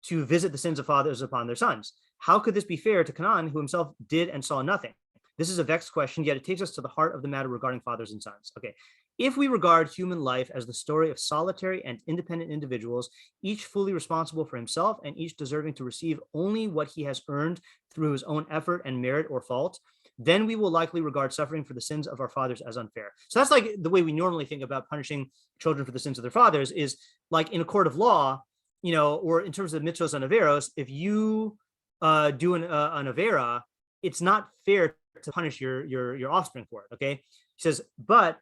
to visit the sins of fathers upon their sons? How could this be fair to Canaan, who himself did and saw nothing? This is a vexed question, yet it takes us to the heart of the matter regarding fathers and sons. Okay, if we regard human life as the story of solitary and independent individuals, each fully responsible for himself and each deserving to receive only what he has earned through his own effort and merit or fault, then we will likely regard suffering for the sins of our fathers as unfair. So that's like the way we normally think about punishing children for the sins of their fathers is like in a court of law, or in terms of mitzvos and averos, if you do an avera, it's not fair to punish your offspring for it. Okay, he says, but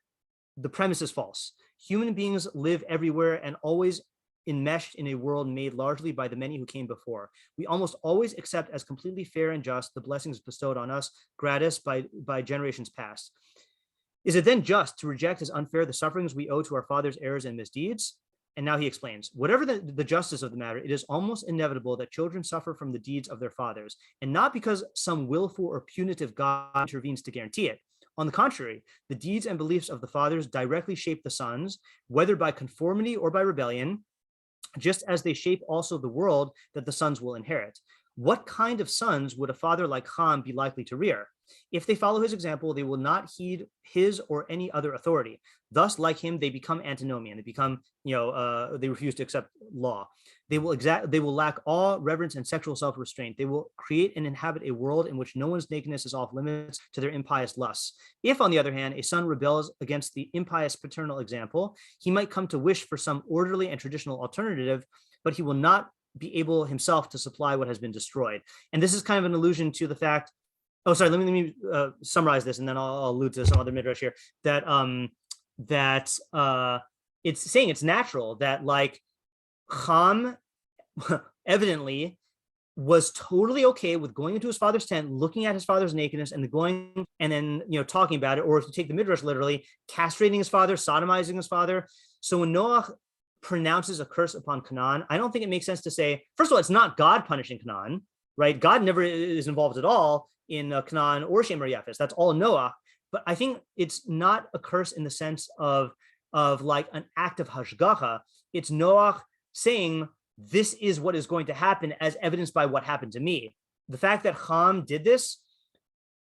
the premise is false. Human beings live everywhere and always enmeshed in a world made largely by the many who came before. We almost always accept as completely fair and just the blessings bestowed on us gratis by generations past. Is it then just to reject as unfair the sufferings we owe to our fathers' errors and misdeeds? And now he explains, whatever the justice of the matter, it is almost inevitable that children suffer from the deeds of their fathers, and not because some willful or punitive God intervenes to guarantee it. On the contrary, the deeds and beliefs of the fathers directly shape the sons, whether by conformity or by rebellion, just as they shape also the world that the sons will inherit. What kind of sons would a father like Ham be likely to rear? If they follow his example, they will not heed his or any other authority. Thus, like him, they become antinomian. They become, they refuse to accept law. They will lack awe, reverence, and sexual self-restraint. They will create and inhabit a world in which no one's nakedness is off limits to their impious lusts. If, on the other hand, a son rebels against the impious paternal example, he might come to wish for some orderly and traditional alternative, but he will not be able himself to supply what has been destroyed. And this is kind of an allusion to the fact, let me summarize this, and then I'll allude to some other midrash here, that it's saying it's natural that like Ham evidently was totally okay with going into his father's tent, looking at his father's nakedness, and then talking about it, or if you take the midrash literally, castrating his father, sodomizing his father. So when Noach pronounces a curse upon Canaan, I don't think it makes sense to say, first of all, it's not God punishing Canaan, right? God never is involved at all in Canaan or Shem or Yafes. That's all Noach. But I think it's not a curse in the sense of like an act of hashgacha. It's Noach saying, this is what is going to happen as evidenced by what happened to me. The fact that Ham did this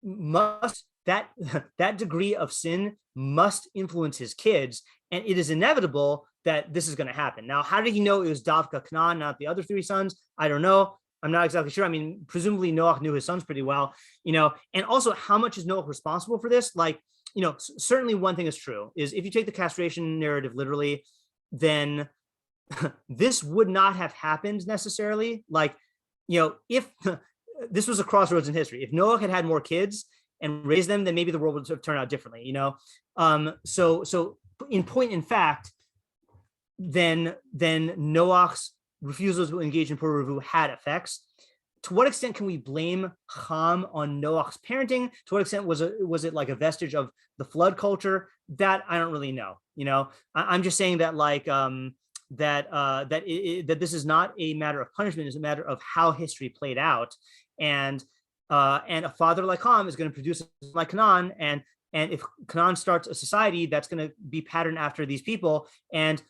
that degree of sin must influence his kids, and it is inevitable that this is going to happen. Now, how did he know it was Davka Canaan, not the other three sons? I don't know. I'm not exactly sure. I mean, presumably Noach knew his sons pretty well, and also how much is Noach responsible for this? Like, certainly one thing is true, is if you take the castration narrative literally, then this would not have happened necessarily. Like, if this was a crossroads in history, if Noach had more kids and raised them, then maybe the world would have turned out differently, So in fact, then Noach's refusal to engage in Puruvu had effects. To what extent can we blame Ham on Noach's parenting? To what extent was it like a vestige of the flood culture? That I don't really know. I'm just saying that like that this is not a matter of punishment; it's a matter of how history played out, and a father like Ham is going to produce like Canaan, and if Canaan starts a society that's going to be patterned after these people, and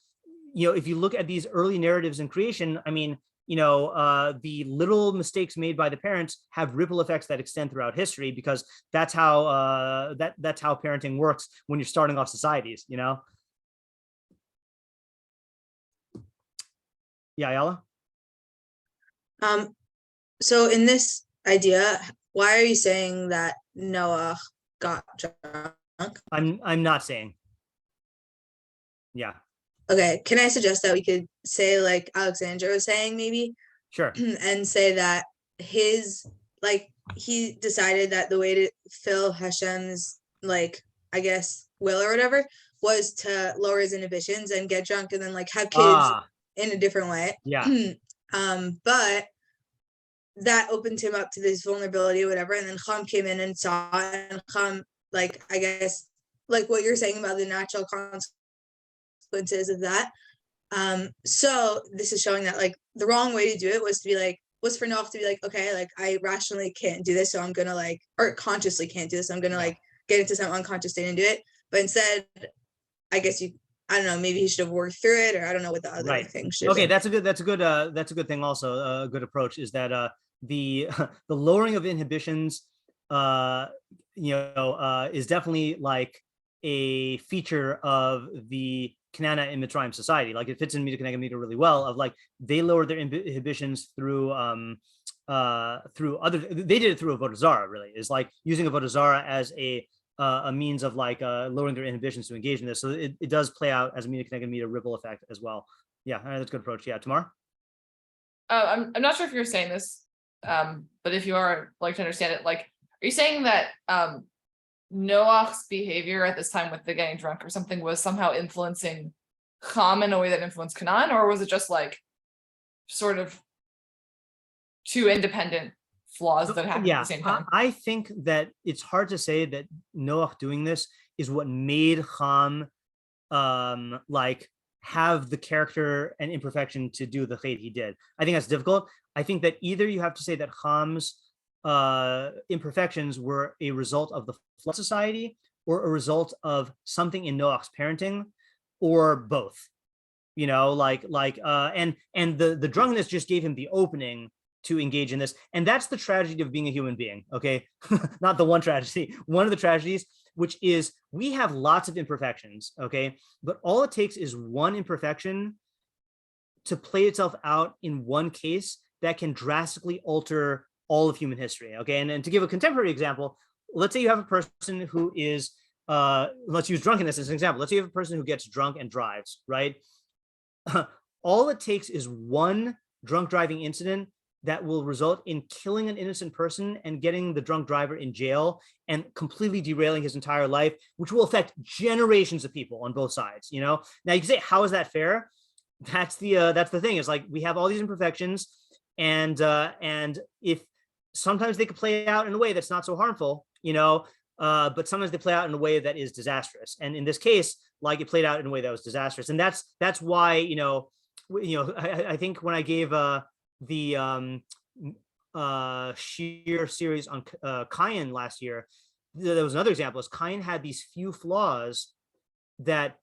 if you look at these early narratives in creation, I mean, the little mistakes made by the parents have ripple effects that extend throughout history, because that's how that's how parenting works when you're starting off societies. Yeah, Ayala? So in this idea, why are you saying that Noah got drunk? I'm not saying. Yeah. Okay, can I suggest that we could say like Alexandra was saying maybe? Sure. And say that he decided that the way to fill Hashem's I guess will or whatever was to lower his inhibitions and get drunk and then like have kids in a different way. Yeah. But that opened him up to this vulnerability or whatever, and then Chum came in and saw it, and Chum, like, I guess, like what you're saying about the natural consequences of that. So this is showing that like the wrong way to do it was for Noach to be like, okay, like I rationally can't do this, so I'm gonna or consciously can't do this, so I'm gonna get into some unconscious state and do it. But instead, I guess I don't know, maybe he should have worked through it, or I don't know what the other thing should be. Okay, that's a good thing also. A good approach is that the lowering of inhibitions is definitely like a feature of the Kanana in Mitzrayim society. Like it fits in Mida Keneged Mida really well, of like they lowered their inhibitions through other, they did it through Avodah Zarah, really, is like using Avodah Zarah as a means of like lowering their inhibitions to engage in this. So it does play out as a Mida Keneged Mida ripple effect as well. Yeah, that's a good approach. Yeah, Tamar? I'm not sure if you're saying this, but if you are, I'd like to understand it. Like, are you saying that Noach's behavior at this time with the getting drunk or something was somehow influencing Cham in a way that influenced Canaan, or was it just like sort of two independent flaws that happened at the same time? I think that it's hard to say that Noach doing this is what made Cham like have the character and imperfection to do the fate he did. I think that's difficult. I think that either you have to say that Cham's imperfections were a result of the flood society or a result of something in Noach's parenting, or both. And the drunkenness just gave him the opening to engage in this. And that's the tragedy of being a human being, okay? Not the one tragedy, one of the tragedies, which is we have lots of imperfections, okay? But all it takes is one imperfection to play itself out in one case that can drastically alter all of human history, okay? And to give a contemporary example, let's say you have a person who is, let's use drunkenness as an example. Let's say you have a person who gets drunk and drives, right? All it takes is one drunk driving incident that will result in killing an innocent person and getting the drunk driver in jail and completely derailing his entire life, which will affect generations of people on both sides. Now you can say, how is that fair? That's the thing. Is like we have all these imperfections, and if sometimes they could play out in a way that's not so harmful, but sometimes they play out in a way that is disastrous. And in this case, like it played out in a way that was disastrous, and that's why I think when I gave the shiur series on Cain last year, there was another example. Is Cain had these few flaws that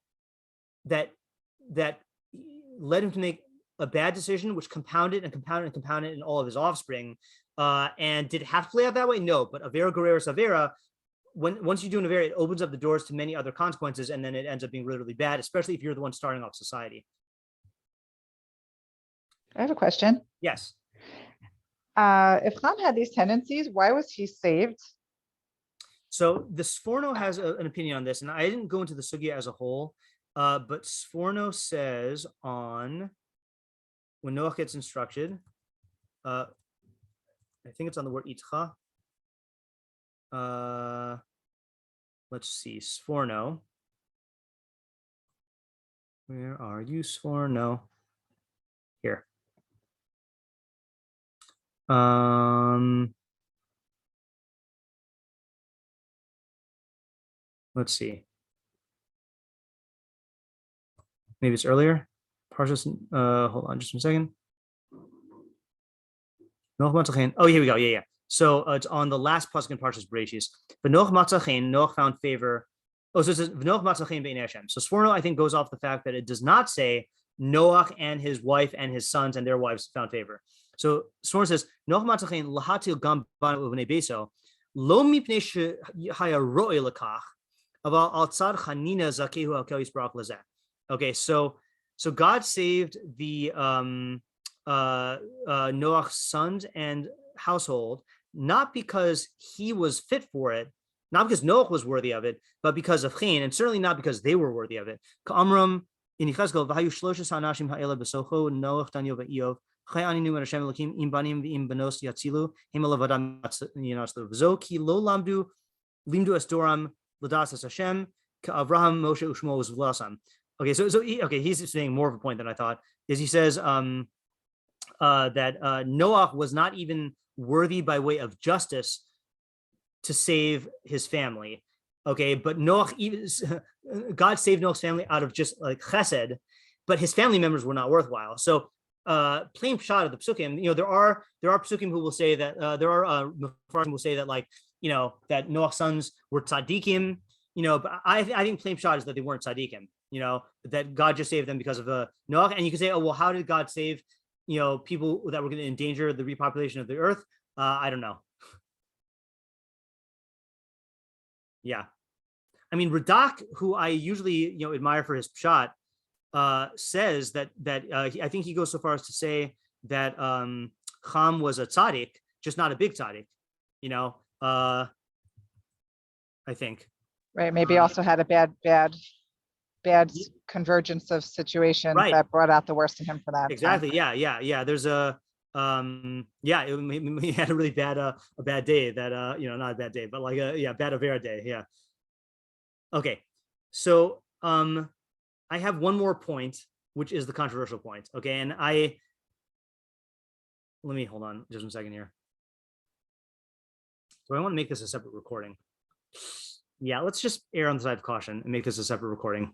led him to make a bad decision, which compounded and compounded and compounded in all of his offspring. And did it have to play out that way? No, but avera guereris avera, once you do an avera, it opens up the doors to many other consequences, and then it ends up being really, really bad, especially if you're the one starting off society. I have a question. Yes. If Ham had these tendencies, why was he saved? So the Sforno has an opinion on this, and I didn't go into the sugya as a whole, but Sforno says on when Noach gets instructed, I think it's on the word itcha. Let's see, Sforno. Where are you, Sforno? Here. Let's see. Maybe it's earlier. Parshas. Hold on, just a second. Oh, here we go. Yeah. So it's on the last pasuk in Parshas Bereshis. But Noach found favor. Oh, so it says Noach matzachein b'nei Hashem. So Sforno, I think, goes off the fact that it does not say Noach and his wife and his sons and their wives found favor. So Sforno says Noach matzachein lahatil gam banu ubnei beso lo mipnei shehaya ro'ei lekach aval al tzad chanina zakehu al kel yisbarach lezeh. Okay, so God saved the Noach's sons and household, not because he was fit for it, not because Noach was worthy of it, but because of Cain, and certainly not because they were worthy of it. Ka'amram in Yechezkel v'hayu shloshes hanashim ha'ela b'socho Noach Daniel v'Iyov chay aninu and Hashem Elokim im banim v'im banos yatzilu hem elavadam yinaslu v'zo ki lo lamdu limdu esdoram l'das es Hashem ka'Avraham Moshe u'Shmuel v'lasam. Okay, so he's saying more of a point than I thought. Is he says that Noach was not even worthy by way of justice to save his family. Okay, but Noach, God saved Noach's family out of just like chesed, but his family members were not worthwhile. So plain pshat of the psukim, there are psukim who will say that there are who will say that that Noach's sons were tzaddikim. But I think plain pshat is that they weren't tzaddikim. That God just saved them because of Noach. And you can say, oh, well, how did God save, people that were going to endanger the repopulation of the earth? I don't know. Yeah. I mean, Radak, who I usually, admire for his pshat, says that I think he goes so far as to say that Cham was a tzaddik, just not a big tzaddik, I think. Right. Maybe also had a bad convergence of situations that brought out the worst in him for that. Exactly. Yeah. There's he had a really bad a bad day that not a bad day, but bad avera day. Yeah. Okay. So I have one more point, which is the controversial point. Okay, and let me hold on just 1 second here. So I want to make this a separate recording. Yeah, let's just err on the side of caution and make this a separate recording.